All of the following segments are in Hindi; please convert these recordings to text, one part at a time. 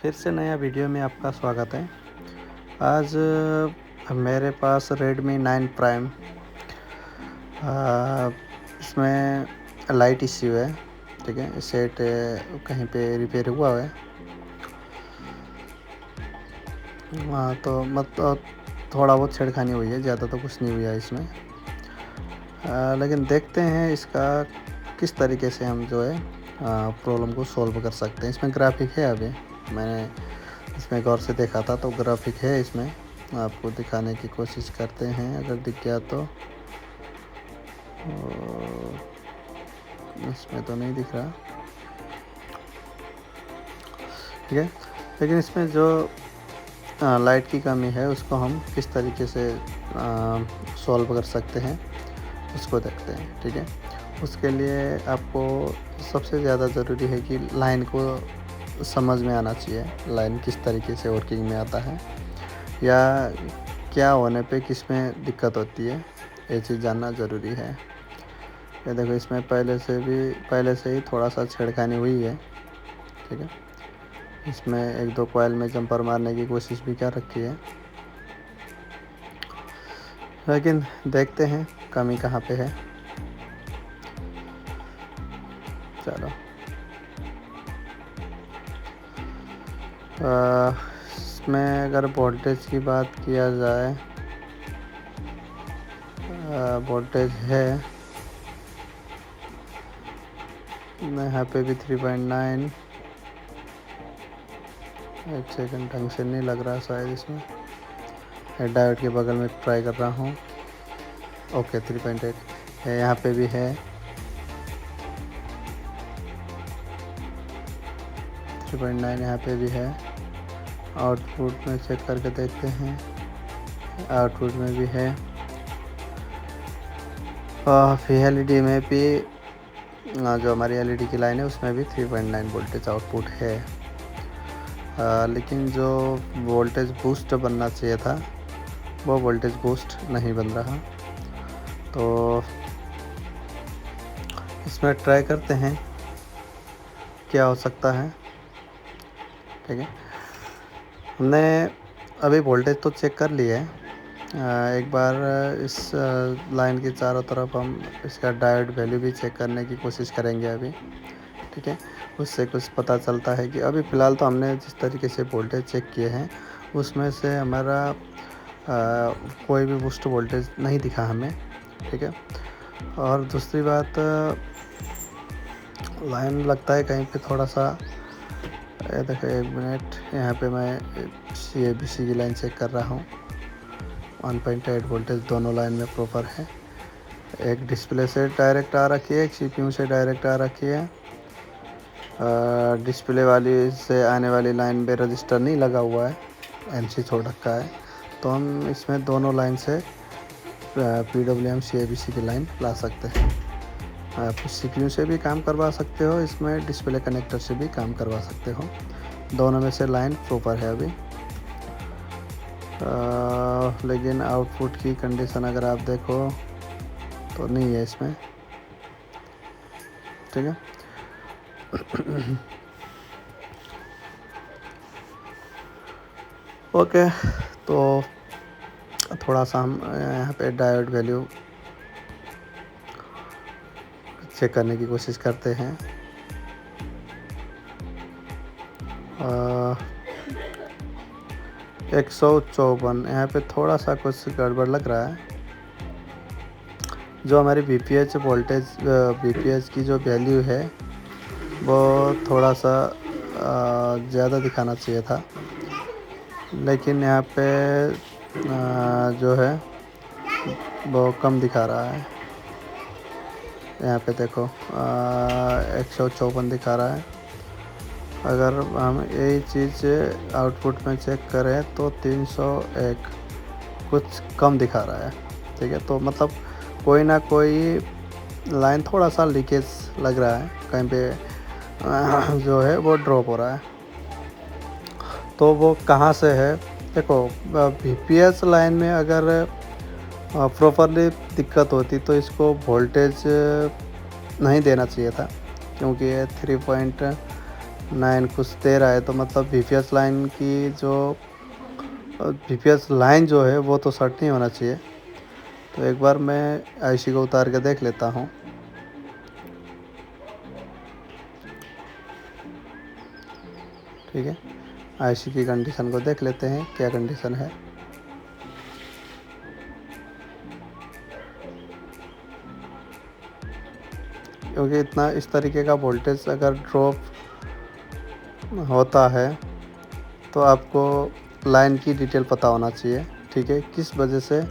फिर से नया वीडियो में आपका स्वागत है। आज मेरे पास रेडमी 9 प्राइम इसमें लाइट इश्यू है। ठीक है, सेट कहीं पे रिपेयर हुआ है। तो थोड़ा बहुत छेड़खानी हुई है, ज़्यादा तो कुछ नहीं हुआ है इसमें। लेकिन देखते हैं इसका किस तरीके से हम जो है प्रॉब्लम को सॉल्व कर सकते हैं। इसमें ग्राफिक है, अभी मैंने इसमें गौर से देखा था तो ग्राफिक है इसमें। आपको दिखाने की कोशिश करते हैं, अगर दिख गया तो। इसमें तो नहीं दिख रहा, ठीक है। लेकिन इसमें जो लाइट की कमी है उसको हम किस तरीके से सॉल्व कर सकते हैं उसको देखते हैं, ठीक है। उसके लिए आपको सबसे ज़्यादा ज़रूरी है कि लाइन को समझ में आना चाहिए, लाइन किस तरीके से वर्किंग में आता है या क्या होने पे किस में दिक्कत होती है, ये चीज़ जानना ज़रूरी है। ये देखो, इसमें पहले से ही थोड़ा सा छेड़खानी हुई है, ठीक है। इसमें एक दो कॉइल में जंपर मारने की कोशिश भी कर रखी है, लेकिन देखते हैं कमी कहाँ पे है। चलो, इसमें अगर वोल्टेज की बात किया जाए, वोल्टेज है यहाँ पे भी 3.9। एक सेकंड, ढंग से नहीं लग रहा शायद इसमें। डायोड के बगल में ट्राई कर रहा हूँ। ओके, 3.8 है, यहाँ पे भी है 3.9, यहाँ पे भी है। आउटपुट में चेक करके देखते हैं, आउटपुट में भी है। एलईडी में भी जो हमारी एलईडी की लाइन है उसमें भी 3.9 वोल्टेज आउटपुट है। लेकिन जो वोल्टेज बूस्ट बनना चाहिए था वो वोल्टेज बूस्ट नहीं बन रहा। तो इसमें ट्राई करते हैं क्या हो सकता है, ठीक है। हमने अभी वोल्टेज तो चेक कर लिया है। एक बार इस लाइन के चारों तरफ हम इसका डायोड वैल्यू भी चेक करने की कोशिश करेंगे अभी, ठीक है। उससे कुछ पता चलता है कि अभी फ़िलहाल तो हमने जिस तरीके से वोल्टेज चेक किए हैं उसमें से हमारा कोई भी बूस्ट वोल्टेज नहीं दिखा हमें, ठीक है। और दूसरी बात, लाइन लगता है कहीं पे थोड़ा सा, देखो एक मिनट, यहाँ पे मैं CABC की लाइन चेक कर रहा हूँ। 1.8 वोल्टेज दोनों लाइन में प्रॉपर है। एक डिस्प्ले से डायरेक्ट आ रखी है, एक CPU से डायरेक्ट आ रखी है। डिस्प्ले वाली से आने वाली लाइन में रजिस्टर नहीं लगा हुआ है, MC छोड़ रखा है। तो हम इसमें दोनों लाइन से PWM CABC की लाइन ला सकते हैं। आप CPU से भी काम करवा सकते हो, इसमें डिस्प्ले कनेक्टर से भी काम करवा सकते हो। दोनों में से लाइन प्रॉपर है अभी। लेकिन आउटपुट की कंडीशन अगर आप देखो तो नहीं है इसमें, ठीक है। ओके, तो थोड़ा सा हम यहाँ पे डायोड वैल्यू चेक करने की कोशिश करते हैं। 154, यहाँ पे थोड़ा सा कुछ गड़बड़ लग रहा है। जो हमारी VPH वोल्टेज VPH की जो वैल्यू है वो थोड़ा सा ज़्यादा दिखाना चाहिए था, लेकिन यहाँ पे जो है वो कम दिखा रहा है। यहाँ पे देखो 154 दिखा रहा है। अगर हम यही चीज़ आउटपुट में चेक करें तो 301 कुछ कम दिखा रहा है, ठीक है। तो मतलब कोई ना कोई लाइन थोड़ा सा लीकेज लग रहा है, कहीं पे जो है वो ड्रॉप हो रहा है। तो वो कहाँ से है, देखो VPH लाइन में अगर प्रॉपरली दिक्कत होती तो इसको वोल्टेज नहीं देना चाहिए था, क्योंकि ये 9 कुछ दे रहा है, तो मतलब वीपीएस लाइन की जो वीपीएस लाइन जो है वो तो शॉर्ट नहीं होना चाहिए। तो एक बार मैं आईसी को उतार के देख लेता हूँ। ठीक है, आईसी की कंडीशन को देख लेते हैं क्या कंडीशन है। क्योंकि इतना इस तरीके का वोल्टेज अगर ड्रॉप होता है तो आपको लाइन की डिटेल पता होना चाहिए। ठीक है, किस वजह से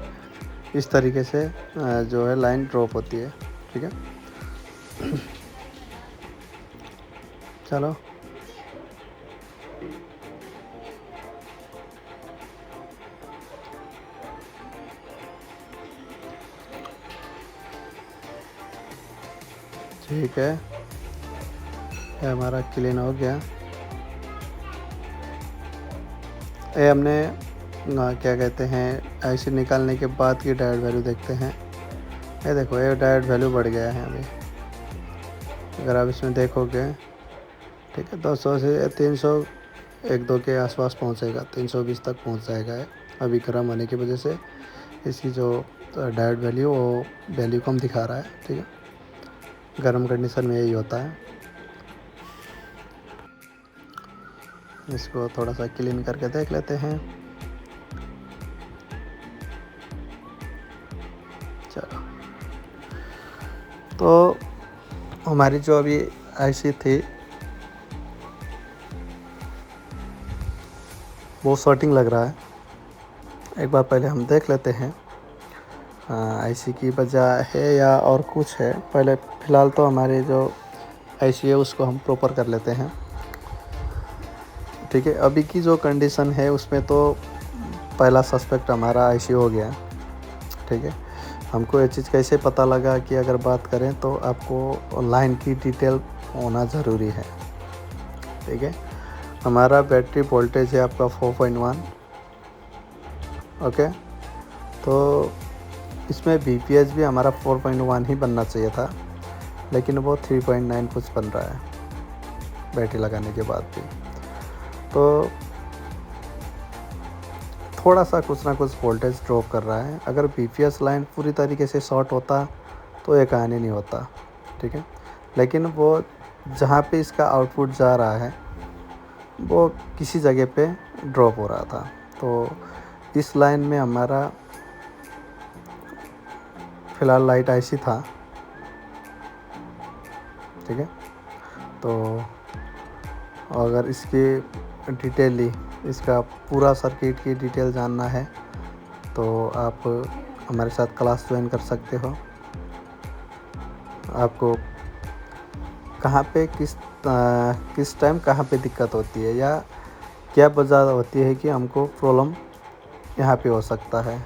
इस तरीके से जो है लाइन ड्रॉप होती है। ठीक है, चलो ठीक है, ये हमारा क्लीन हो गया। ये हमने क्या कहते हैं आईसी निकालने के बाद की डायोड वैल्यू देखते हैं। ये देखो, ये डायोड वैल्यू बढ़ गया है अभी, अगर आप इसमें देखोगे। ठीक है, 200 से 300 1-2 के आसपास पहुंचेगा, 320 तक पहुंच जाएगा। अभी गर्म होने की वजह से इसकी जो डायोड वैल्यू वो वैल्यू कम दिखा रहा है। ठीक है, गर्म कंडीशन में यही होता है। इसको थोड़ा सा क्लीन करके देख लेते हैं। चलो, तो हमारी जो अभी आईसी थी वो शॉर्टिंग लग रहा है। एक बार पहले हम देख लेते हैं आईसी की वजह है या और कुछ है। पहले फ़िलहाल तो हमारे जो आईसी है उसको हम प्रॉपर कर लेते हैं। ठीक है, अभी की जो कंडीशन है उसमें तो पहला सस्पेक्ट हमारा आईसी हो गया। ठीक है, हमको ये चीज़ कैसे पता लगा कि अगर बात करें तो आपको लाइन की डिटेल होना ज़रूरी है। ठीक है, हमारा बैटरी वोल्टेज है आपका 4.1। ओके, तो इसमें बीपीएस भी हमारा 4.1 ही बनना चाहिए था, लेकिन वो 3.9 कुछ बन रहा है बैटरी लगाने के बाद भी। तो थोड़ा सा कुछ ना कुछ वोल्टेज ड्रॉप कर रहा है। अगर बीपीएस लाइन पूरी तरीके से शॉर्ट होता तो ये कहानी नहीं होता। ठीक है, लेकिन वो जहाँ पे इसका आउटपुट जा रहा है वो किसी जगह पे ड्रॉप हो रहा था। तो इस लाइन में हमारा फ़िलहाल लाइट आईसी था। ठीक है, तो अगर इसकी डिटेली इसका पूरा सर्किट की डिटेल जानना है तो आप हमारे साथ क्लास ज्वाइन कर सकते हो। आपको कहाँ पे किस टाइम कहाँ पे दिक्कत होती है या क्या वजह होती है कि हमको प्रॉब्लम यहाँ पे हो सकता है,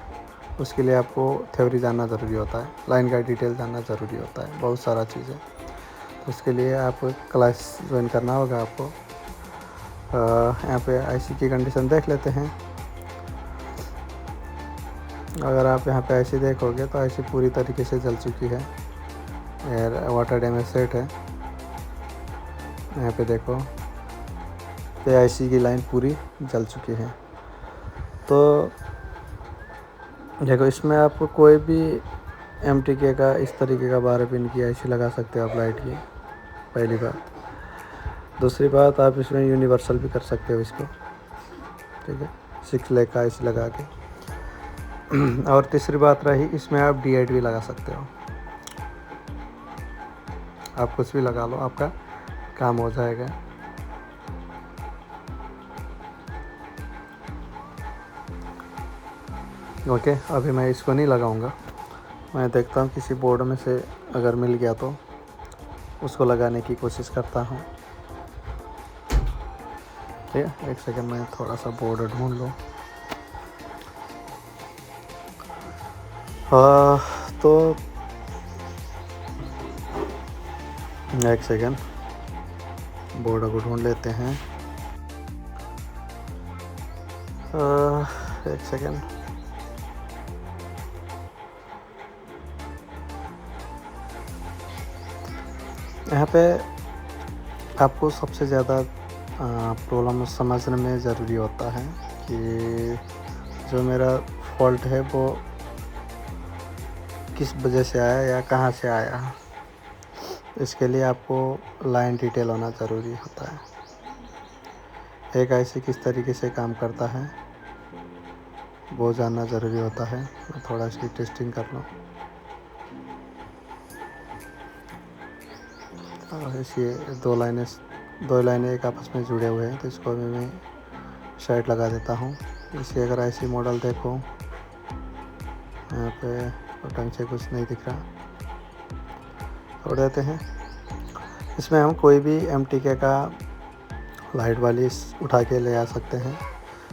उसके लिए आपको थ्योरी जानना ज़रूरी होता है, लाइन का डिटेल जानना ज़रूरी होता है, बहुत सारा चीज़ें। तो उसके लिए आप क्लास ज्वाइन करना होगा आपको। यहाँ पे आईसी की कंडीशन देख लेते हैं। अगर आप यहाँ पे आईसी देखोगे तो आईसी पूरी तरीके से जल चुकी है। एयर वाटर डैमेज सेट है। यहाँ पे देखो, तो आईसी की लाइन पूरी जल चुकी है। तो देखो, इसमें आपको कोई भी एमटीके का इस तरीके का 12 पिन की आईसी लगा सकते हो आप लाइट की, पहली बात। दूसरी बात, आप इसमें यूनिवर्सल भी कर सकते हो इसको। ठीक है, 6 लेग का आईसी लगा के। और तीसरी बात रही, इसमें आप D8 भी लगा सकते हो। आप कुछ भी लगा लो, आपका काम हो जाएगा। ओके, अभी मैं इसको नहीं लगाऊंगा। मैं देखता हूँ किसी बोर्ड में से अगर मिल गया तो उसको लगाने की कोशिश करता हूँ। ठीक है, एक सेकंड में थोड़ा सा बोर्ड ढूंढ लो। तो एक सेकंड, बोर्ड को ढूंढ लेते हैं। एक सेकंड, यहाँ पे आपको सबसे ज़्यादा प्रॉब्लम समझने में ज़रूरी होता है कि जो मेरा फॉल्ट है वो किस वजह से आया या कहाँ से आया। इसके लिए आपको लाइन डिटेल होना ज़रूरी होता है। एक आईसी किस तरीके से काम करता है वो जानना ज़रूरी होता है। मैं थोड़ा इसकी टेस्टिंग कर लूँ। और इसे दो लाइनें एक आपस में जुड़े हुए हैं, तो इसको भी मैं साइड लगा देता हूँ। इसे अगर आईसी मॉडल देखो, यहाँ पे ढंग से कुछ नहीं दिख रहा, छोड़ देते हैं। इसमें हम कोई भी MTK का लाइट वाली उठा के ले आ सकते हैं।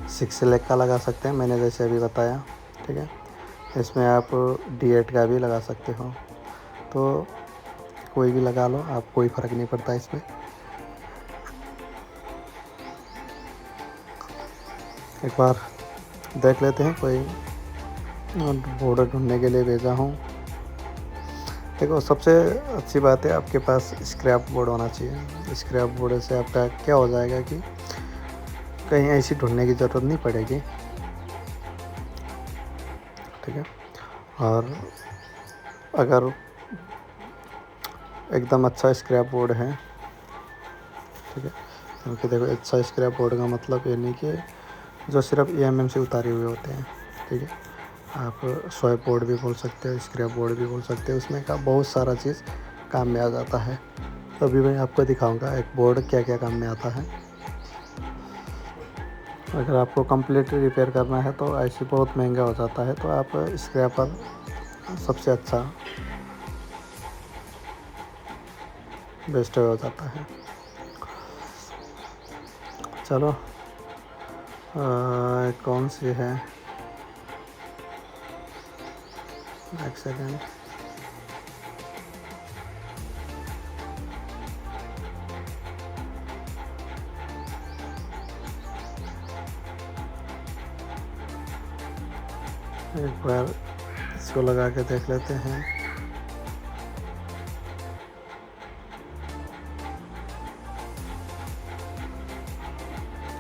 6 सेलेक्ट का लगा सकते हैं, मैंने जैसे अभी बताया, ठीक है। इसमें आप D8 का भी लगा सकते हो, तो कोई भी लगा लो आप, कोई फ़र्क नहीं पड़ता इसमें। एक बार देख लेते हैं। कोई बोर्ड ढूंढने के लिए भेजा हूँ। देखो, सबसे अच्छी बात है आपके पास स्क्रैप बोर्ड होना चाहिए। स्क्रैप बोर्ड से आपका क्या हो जाएगा कि कहीं ऐसी ढूंढने की ज़रूरत नहीं पड़ेगी, ठीक है। और अगर एकदम अच्छा स्क्रैप बोर्ड है, ठीक है, क्योंकि देखो अच्छा स्क्रैप बोर्ड का मतलब ये नहीं कि जो सिर्फ EMM से उतारे हुए होते हैं, ठीक है। आप स्वैप बोर्ड भी बोल सकते हो, स्क्रैप बोर्ड भी बोल सकते हो, उसमें का बहुत सारा चीज़ काम में आ जाता है। तो अभी मैं आपको दिखाऊंगा एक बोर्ड क्या क्या काम में आता है। अगर आपको कंप्लीट रिपेयर करना है तो ऐसे बहुत महंगा हो जाता है, तो आप स्क्रैपर सबसे अच्छा बेस्ट हो जाता है। चलो, कौन सी है, एक सेकेंड। एक बार इसको लगा के देख लेते हैं।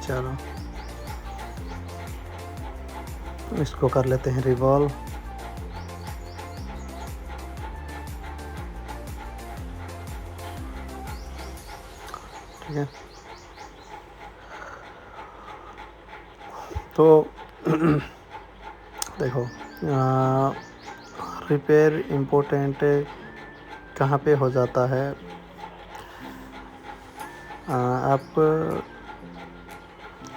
चलो, इसको कर लेते हैं रिवॉल्व। ठीक है, तो देखो, रिपेयर इम्पोर्टेंट कहाँ पे हो जाता है। आप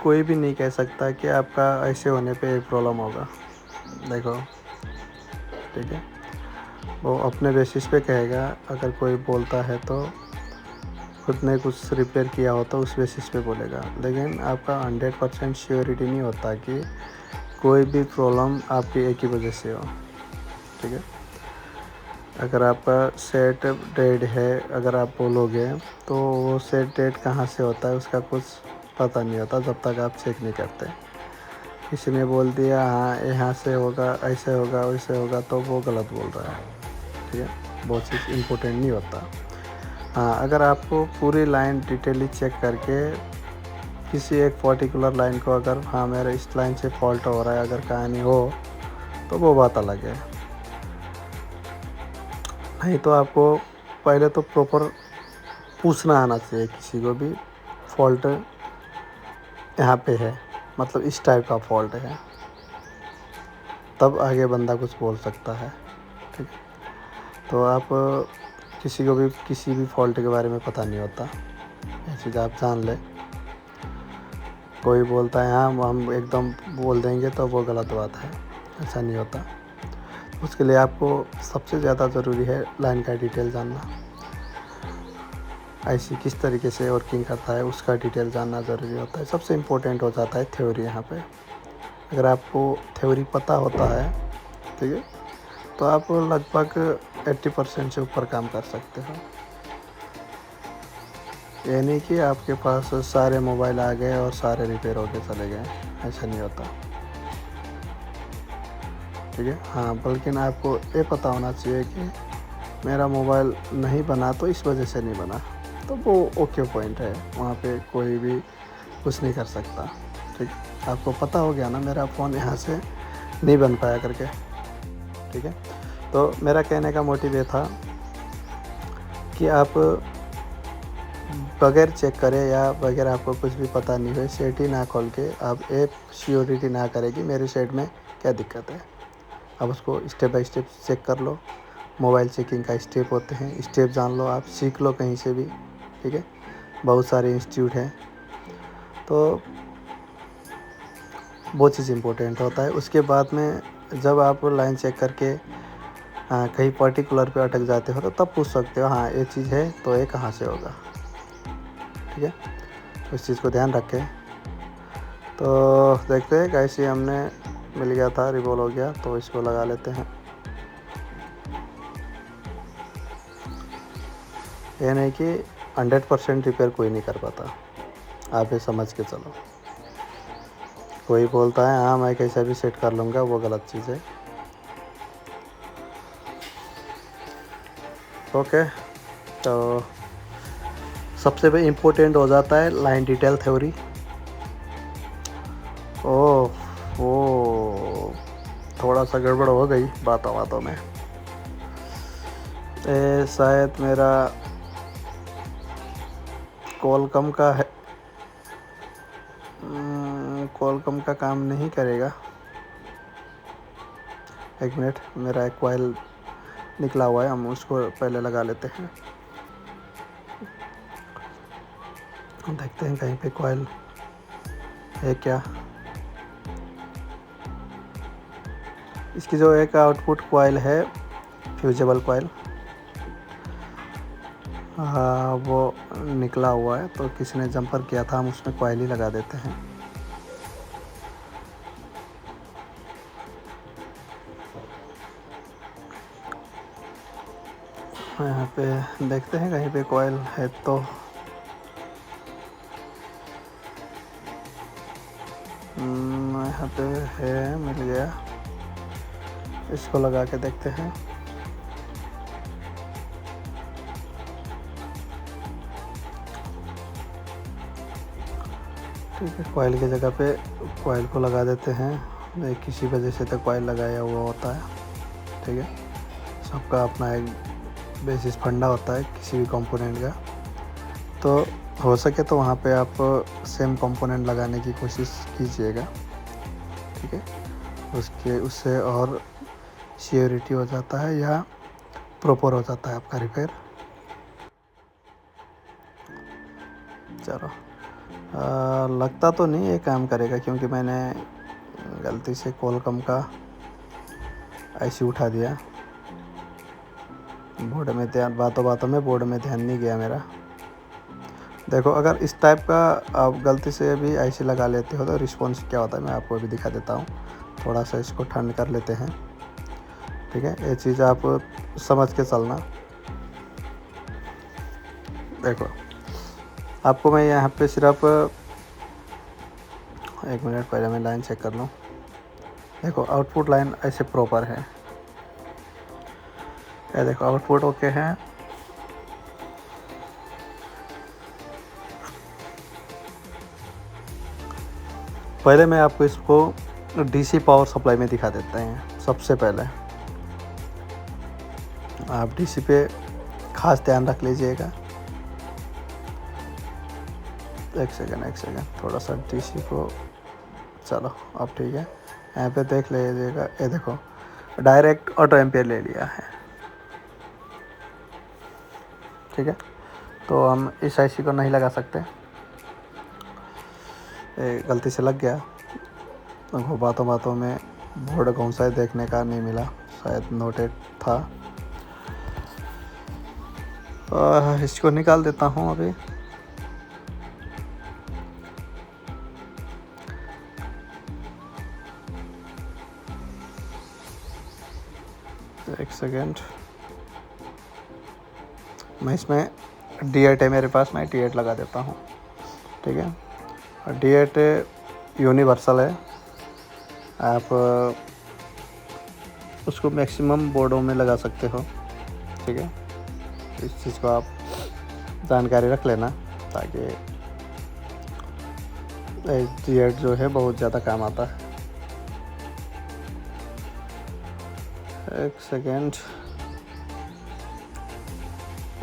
कोई भी नहीं कह सकता कि आपका ऐसे होने पे एक प्रॉब्लम होगा। देखो, ठीक है, वो अपने बेसिस पे कहेगा। अगर कोई बोलता है तो खुद ने कुछ रिपेयर किया हो तो उस बेसिस पे बोलेगा, लेकिन आपका 100% श्योरिटी नहीं होता कि कोई भी प्रॉब्लम आपकी एक ही वजह से हो, ठीक है। अगर आपका सेट डेड है, अगर आप बोलोगे तो वो सेट डेड कहाँ से होता है उसका कुछ पता नहीं होता जब तक आप चेक नहीं करते। किसी ने बोल दिया हाँ यहाँ से होगा, ऐसे होगा, वैसे होगा, तो वो गलत बोल रहा है, ठीक है। वो चीज़ इम्पोर्टेंट नहीं होता। हाँ, अगर आपको पूरी लाइन डिटेली चेक करके किसी एक पर्टिकुलर लाइन को, अगर हाँ मेरा इस लाइन से फॉल्ट हो रहा है, अगर कहानी हो तो वो बात अलग है। नहीं तो आपको पहले तो प्रॉपर पूछना आना चाहिए किसी को भी, फॉल्ट यहाँ पे है, मतलब इस टाइप का फॉल्ट है, तब आगे बंदा कुछ बोल सकता है, ठीक है। तो आप किसी को भी किसी भी फॉल्ट के बारे में पता नहीं होता, ये चीज़ आप जान ले। कोई बोलता है हाँ हम एकदम बोल देंगे तो वो गलत बात है, ऐसा नहीं होता। उसके लिए आपको सबसे ज़्यादा ज़रूरी है लाइन का डिटेल जानना। आईसी किस तरीके से वर्किंग करता है उसका डिटेल जानना ज़रूरी होता है। सबसे इम्पोर्टेंट हो जाता है थ्योरी यहाँ पे। अगर आपको थ्योरी पता होता है, ठीक है, तो आप लगभग 80% से ऊपर काम कर सकते हो। ये नहीं कि आपके पास सारे मोबाइल आ गए और सारे रिपेयर होके चले गए, ऐसा नहीं होता, ठीक है। हाँ, बल्कि आपको ये पता होना चाहिए कि मेरा मोबाइल नहीं बना तो इस वजह से नहीं बना, तो वो ओके पॉइंट है, वहाँ पे कोई भी कुछ नहीं कर सकता। ठीक, आपको पता हो गया ना मेरा फ़ोन यहाँ से नहीं बन पाया करके। ठीक है, तो मेरा कहने का मोटिव ये था कि आप बगैर चेक करे या बगैर आपको कुछ भी पता नहीं हो, सेट ही ना खोल के आप ऐप श्योरिटी ना करें कि मेरे सेट में क्या दिक्कत है। आप उसको स्टेप बाय स्टेप चेक कर लो। मोबाइल चेकिंग का स्टेप होते हैं, स्टेप जान लो, आप सीख लो कहीं से भी। ठीक है, बहुत सारे इंस्टीट्यूट हैं, तो वो चीज़ इम्पोर्टेंट होता है। उसके बाद में जब आप लाइन चेक करके कहीं पर्टिकुलर पे अटक जाते हो तो तब पूछ सकते हो, हाँ ये चीज़ है तो ये कहाँ से होगा। ठीक है, उस चीज़ को ध्यान रखें। तो देखते हैं, कैसे हमने मिल गया था, रिवॉल्व हो गया, तो इसको लगा लेते हैं। ये नहीं कि 100% रिपेयर कोई नहीं कर पाता, आप ये समझ के चलो। कोई बोलता है हाँ मैं कैसा भी सेट कर लूँगा, वो गलत चीज़ है। ओके, तो सबसे इम्पोर्टेंट हो जाता है लाइन डिटेल थ्योरी। ओह वो थोड़ा सा गड़बड़ हो गई बातों में। शायद मेरा कॉलकम का है, कॉलकम का काम नहीं करेगा। एक मिनट, मेरा एक कॉइल निकला हुआ है, हम उसको पहले लगा लेते हैं। देखते हैं कहीं पे कॉइल है क्या। इसकी जो एक आउटपुट कॉइल है, फ्यूजेबल कॉइल, वो निकला हुआ है, तो किसी ने जंपर किया था, हम उसमें कॉइल ही लगा देते हैं। यहाँ पे देखते हैं कहीं पे कॉइल है तो। यहाँ पे है, मिल गया, इसको लगा के देखते हैं। ठीक है, कॉइल की जगह पे कॉइल को लगा देते हैं। किसी वजह से तो कॉइल लगाया हुआ होता है। ठीक है, सबका अपना एक बेसिस फंडा होता है किसी भी कंपोनेंट का, तो हो सके तो वहाँ पे आप सेम कंपोनेंट लगाने की कोशिश कीजिएगा। ठीक है, उससे और श्योरिटी हो जाता है या प्रॉपर हो जाता है आपका रिपेयर। चलो, लगता तो नहीं ये काम करेगा, क्योंकि मैंने गलती से कॉलकम का ऐसे उठा दिया। बोर्ड में ध्यान, बातों में बोर्ड में ध्यान नहीं गया मेरा। देखो, अगर इस टाइप का आप गलती से भी ऐसे लगा लेते हो तो रिस्पॉन्स क्या होता है, मैं आपको अभी दिखा देता हूँ। थोड़ा सा इसको ठंड कर लेते हैं। ठीक है, ये चीज़ आप समझ के चलना। देखो, आपको मैं यहाँ पे सिर्फ एक मिनट पहले मैं लाइन चेक कर लूँ। देखो, आउटपुट लाइन ऐसे प्रॉपर है, ये देखो आउटपुट ओके है। पहले मैं आपको इसको डीसी पावर सप्लाई में दिखा देते हैं। सबसे पहले आप डीसी पे खास ध्यान रख लीजिएगा। एक सेकेंड, थोड़ा सा डीसी को, चलो अब ठीक है। यहाँ पे देख लीजिएगा, ये देखो डायरेक्ट ऑटो एम्पियर ले लिया है। ठीक है, तो हम इस आईसी को नहीं लगा सकते, गलती से लग गया। तो बातों में बोर्ड कौन सा देखने का नहीं मिला, शायद नोटेड था। इसको निकाल देता हूँ अभी। एक सेकेंड, मैं इसमें D8 है मेरे पास, मैं D8 लगा देता हूँ। ठीक है, D8 यूनिवर्सल है, आप उसको मैक्सिमम बोर्डों में लगा सकते हो। ठीक है, इस चीज़ को आप जानकारी रख लेना, ताकि SDH जो है बहुत ज़्यादा काम आता है। एक सेकेंड,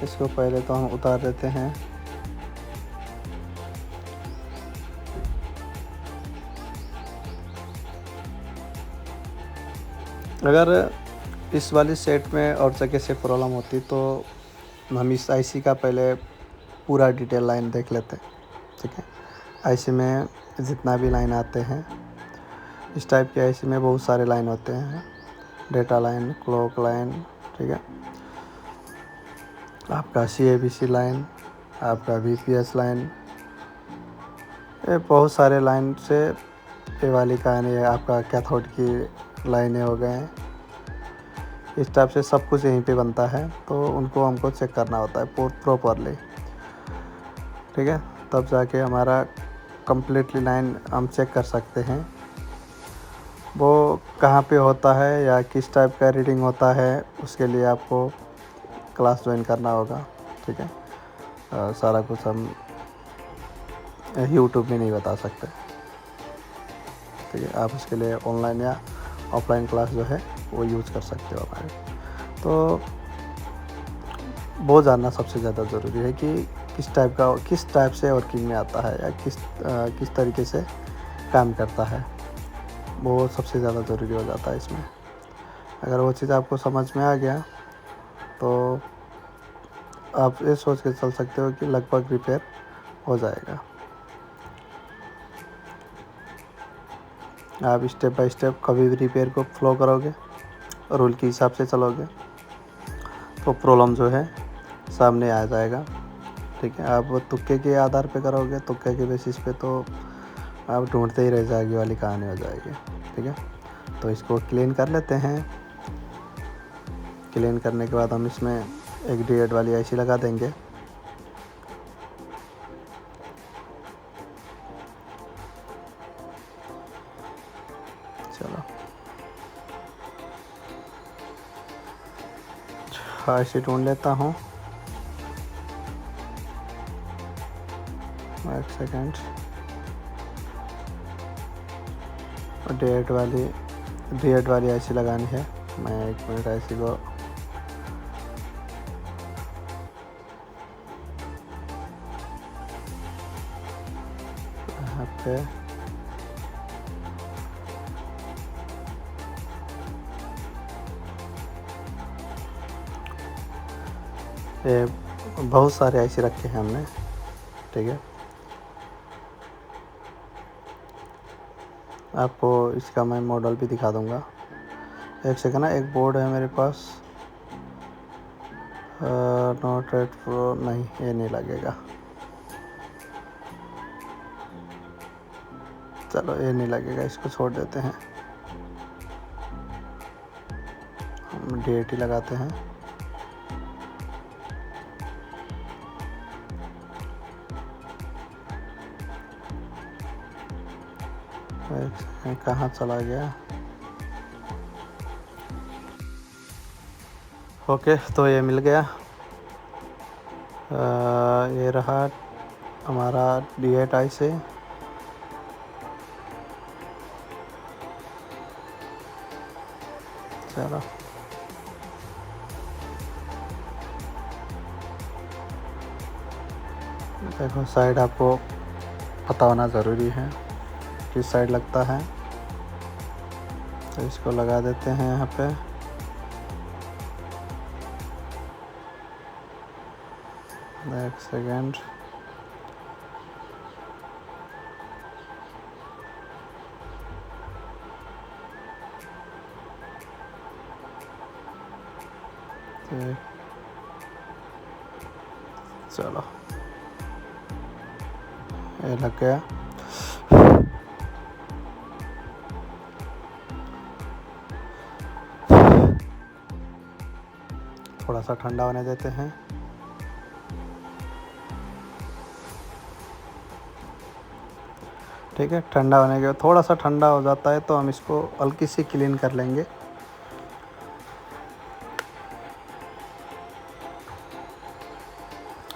इसको पहले तो हम उतार देते हैं। अगर इस वाली सेट में और जगह से प्रॉब्लम होती तो हम इस IC का पहले पूरा डिटेल लाइन देख लेते हैं, ठीक है। IC में जितना भी लाइन आते हैं, इस टाइप के IC में बहुत सारे लाइन होते हैं, डेटा लाइन, क्लॉक लाइन, ठीक है, आपका CABC लाइन, आपका VPS लाइन, ये बहुत सारे लाइन से ये वाली कहानी है। आपका कैथोड की लाइनें हो गए हैं, इस टाइप से सब कुछ यहीं पे बनता है, तो उनको हमको चेक करना होता है प्रॉपरली, ठीक है। तब जाके हमारा कम्प्लीटली लाइन हम चेक कर सकते हैं वो कहाँ पे होता है या किस टाइप का रीडिंग होता है। उसके लिए आपको क्लास ज्वाइन करना होगा, ठीक है। सारा कुछ हम यूट्यूब में नहीं बता सकते, ठीक है। आप उसके लिए ऑनलाइन या ऑफलाइन क्लास जो है वो यूज़ कर सकते हो हमारे। तो वो जानना सबसे ज़्यादा ज़रूरी है कि किस टाइप से वर्किंग में आता है या किस तरीके से काम करता है, वो सबसे ज़्यादा ज़रूरी हो जाता है इसमें। अगर वो चीज़ आपको समझ में आ गया तो आप ये सोच के चल सकते हो कि लगभग रिपेयर हो जाएगा। आप स्टेप बाय स्टेप कभी भी रिपेयर को फ्लो करोगे, रूल के हिसाब से चलोगे, तो प्रॉब्लम जो है सामने आ जाएगा, ठीक है। आप तुक्के के आधार पे करोगे, तुक्के के बेसिस पे, तो आप ढूंढते ही रह जाएगी वाली कहानी हो जाएगी, ठीक है। तो इसको क्लीन कर लेते हैं। क्लीन करने के बाद हम इसमें एक D8 वाली IC लगा देंगे। चलो IC ढूंढ लेता हूँ, एक सेकेंड। D8 वाली IC लगानी है। मैं 1 मिनट IC को यहाँ पे ये बहुत सारे IC रखे हैं हमने, ठीक है। आपको इसका मैं मॉडल भी दिखा दूंगा। एक सेकंड ना, एक बोर्ड है मेरे पास, नॉट रेड प्रो, नहीं ये नहीं लगेगा, चलो ये नहीं लगेगा, इसको छोड़ देते हैं। हम D8 ही लगाते हैं। कहाँ चला गया? ओके, तो ये मिल गया। ये रहा हमारा D8 IC। चलो देखो, साइड आपको पता होना ज़रूरी है किस साइड लगता है, तो इसको लगा देते हैं यहाँ पे। एक सेकेंड, चलो ये लग गया। थोड़ा सा ठंडा होने देते हैं। ठीक है, ठंडा होने के बाद थोड़ा सा ठंडा हो जाता है तो हम इसको हल्की सी क्लीन कर लेंगे।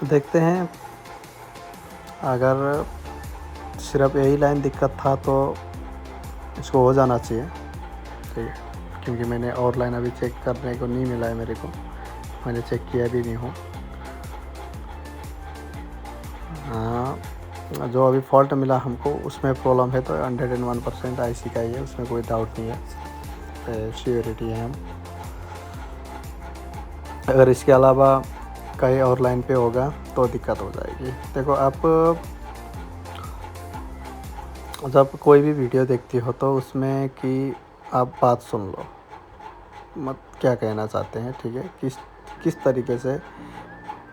देखते हैं, अगर सिर्फ यही लाइन दिक्कत था तो इसको हो जाना चाहिए, ठीक है, क्योंकि मैंने और लाइन अभी चेक करने को नहीं मिला है मेरे को, मैंने चेक किया भी नहीं हूँ। हाँ, जो अभी फॉल्ट मिला हमको उसमें प्रॉब्लम है, तो 101% आईसी का ही है, उसमें कोई डाउट नहीं है, श्योरिटी है हम। अगर इसके अलावा कहीं और लाइन पे होगा तो दिक्कत हो जाएगी। देखो, आप जब कोई भी वीडियो देखती हो तो उसमें कि आप बात सुन लो, मत क्या कहना चाहते हैं, ठीक है, किस तरीके से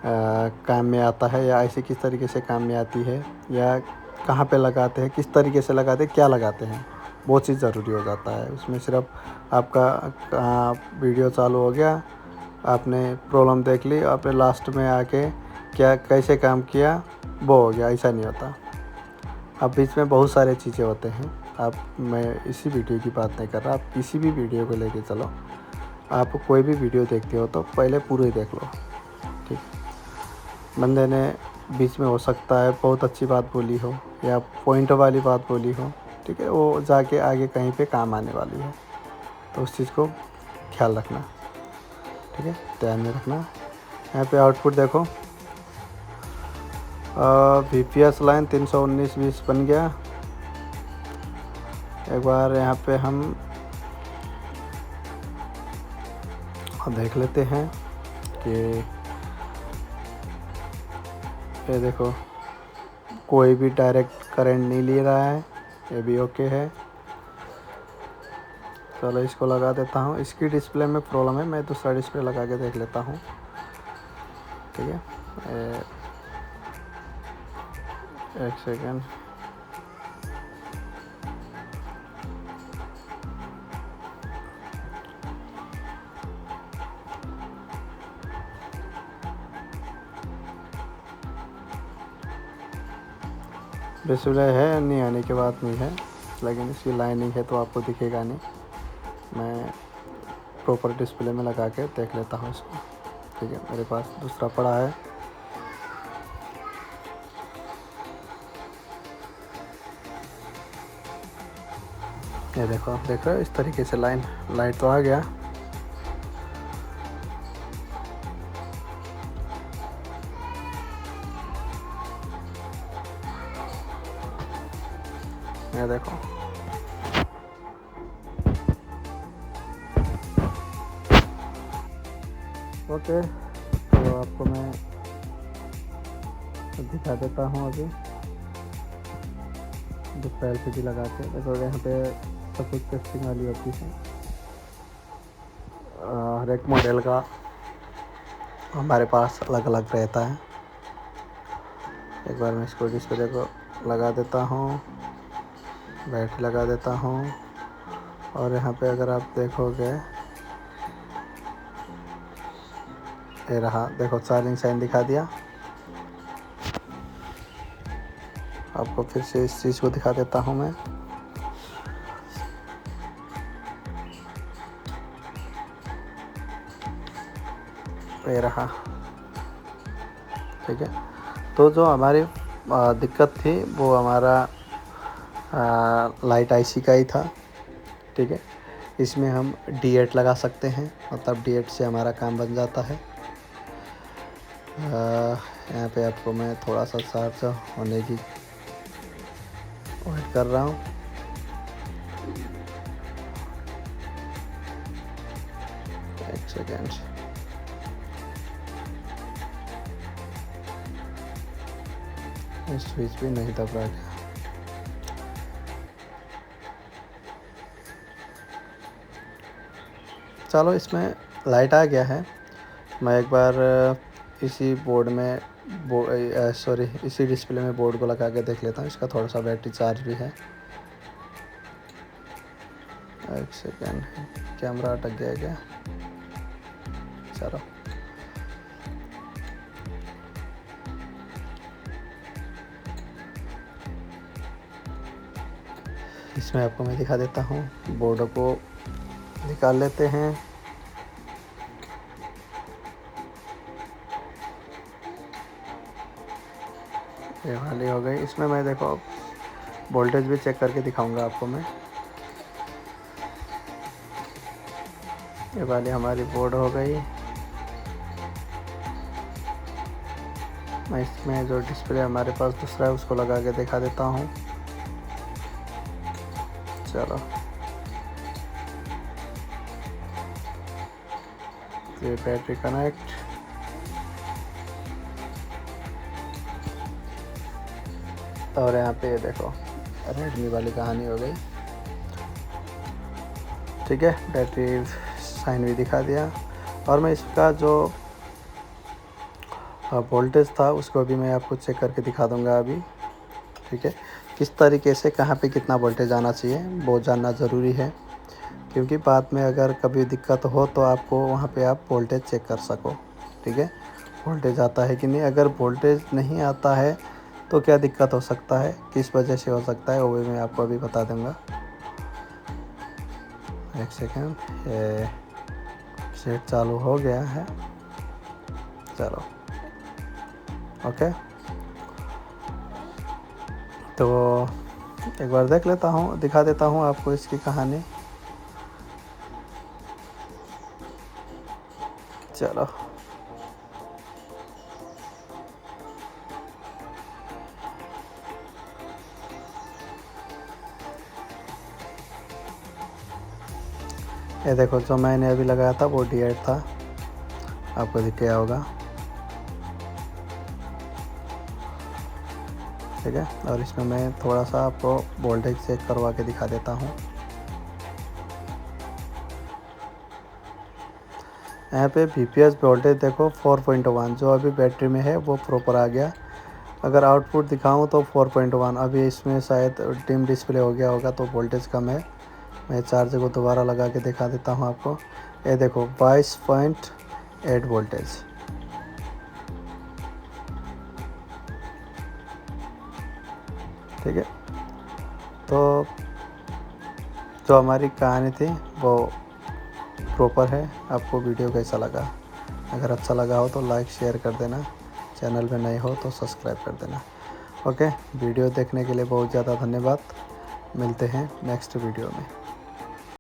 काम में आता है, या ऐसे किस तरीके से काम में आती है, या कहाँ पे लगाते हैं, किस तरीके से लगाते हैं, क्या लगाते हैं, वो चीज़ ज़रूरी हो जाता है। उसमें सिर्फ आपका वीडियो चालू हो गया, आपने प्रॉब्लम देख ली, आपने लास्ट में आके क्या कैसे काम किया वो हो गया, ऐसा नहीं होता। अब बीच में बहुत सारे चीज़ें होते हैं। मैं इसी वीडियो की बात नहीं कर रहा, आप किसी भी वीडियो को लेके चलो, आप कोई भी वीडियो देखते हो तो पहले पूरे देख लो, ठीक। बंदे ने बीच में हो सकता है बहुत अच्छी बात बोली हो या पॉइंट वाली बात बोली हो, ठीक है, वो जाके आगे कहीं पे काम आने वाली है, तो उस चीज़ को ख्याल रखना, ठीक है, ध्यान में रखना। यहाँ पे आउटपुट देखो, VPS लाइन 319-20 बन गया। एक बार यहाँ पे हम देख लेते हैं कि ये देखो, कोई भी डायरेक्ट करंट नहीं ले रहा है, ये भी ओके है। चलो इसको लगा देता हूँ, इसकी डिस्प्ले में प्रॉब्लम है, मैं दूसरा डिस्प्ले लगा के देख लेता हूँ, ठीक है। एक सेकेंड, डिस्प्ले है नहीं आने की बात नहीं है, लेकिन इसकी लाइनिंग है तो आपको दिखेगा नहीं। मैं प्रॉपर डिस्प्ले में लगा के देख लेता हूँ इसको, ठीक है, मेरे पास दूसरा पड़ा है। ये देखो, आप देख रहे हो इस तरीके से लाइट तो आ गया। ये देखो, ओके, तो आपको मैं दिखा देता हूँ अभी डिस्प्ले LCD लगा के। देखो यहाँ पे सब कुछ टेस्टिंग वाली होती है, हर एक मॉडल का हमारे पास अलग अलग रहता है। एक बार मैं इसको डिस्प्ले को लगा देता हूँ, बैटरी लगा देता हूँ, और यहाँ पे अगर आप देखोगे, ये रहा, देखो चार्जिंग साइन दिखा दिया। आपको फिर से इस चीज़ को दिखा देता हूँ मैं, ये रहा, ठीक है। तो जो हमारी दिक्कत थी वो हमारा लाइट आईसी का ही था, ठीक है। इसमें हम D8 लगा सकते हैं, मतलब D8 से हमारा काम बन जाता है। यहाँ पे आपको मैं थोड़ा सा चार्ज होने की वेट कर रहा हूँ। एक सेकेंड, स्विच भी नहीं दब रहा है। चलो, इसमें लाइट आ गया है। मैं एक बार इसी बोर्ड में इसी डिस्प्ले में बोर्ड को लगा के देख लेता हूँ। इसका थोड़ा सा बैटरी चार्ज भी है। एक सेकेंड, कैमरा अटक गया क्या? चलो, इसमें आपको मैं दिखा देता हूँ। बोर्ड को निकाल लेते हैं। ये वाली हो गई। इसमें मैं देखो वोल्टेज भी चेक करके दिखाऊंगा आपको मैं। ये वाली हमारी बोर्ड हो गई। मैं इसमें जो डिस्प्ले हमारे पास दूसरा है उसको लगा के दिखा देता हूँ। चलो, ये बैटरी कनेक्ट। और यहाँ पे ये देखो रेडमी वाली कहानी हो गई। ठीक है, बैटरी साइन भी दिखा दिया। और मैं इसका जो वोल्टेज था उसको भी मैं आपको चेक करके दिखा दूंगा अभी। ठीक है, किस तरीके से कहाँ पे कितना वोल्टेज आना चाहिए वो जानना ज़रूरी है, क्योंकि बाद में अगर कभी दिक्कत हो तो आपको वहाँ पे आप वोल्टेज चेक कर सको। ठीक है, वोल्टेज आता है कि नहीं। अगर वोल्टेज नहीं आता है तो क्या दिक्कत हो सकता है, किस वजह से हो सकता है, वो भी मैं आपको अभी बता दूंगा। एक सेकेंड, ये सेट चालू हो गया है। चलो ओके, तो एक बार देख लेता हूँ, दिखा देता हूँ आपको इसकी कहानी। चलो, ये देखो जो मैंने अभी लगाया था वो D8 था, आपको दिख गया होगा। ठीक है, और इसमें मैं थोड़ा सा आपको वोल्टेज चेक करवा के दिखा देता हूँ। यहाँ पे VPS वोल्टेज देखो 4.1 जो अभी बैटरी में है वो प्रॉपर आ गया। अगर आउटपुट दिखाऊं तो 4.1, अभी इसमें शायद डिम डिस्प्ले हो गया होगा तो वोल्टेज कम है। मैं चार्जर को दोबारा लगा के दिखा देता हूं आपको। ये देखो 22.8 वोल्टेज। ठीक है, तो जो हमारी कहानी थी वो प्रॉपर है। आपको वीडियो कैसा लगा? अगर अच्छा लगा हो तो लाइक शेयर कर देना, चैनल पे नए हो तो सब्सक्राइब कर देना। ओके, वीडियो देखने के लिए बहुत ज़्यादा धन्यवाद। मिलते हैं नेक्स्ट वीडियो में।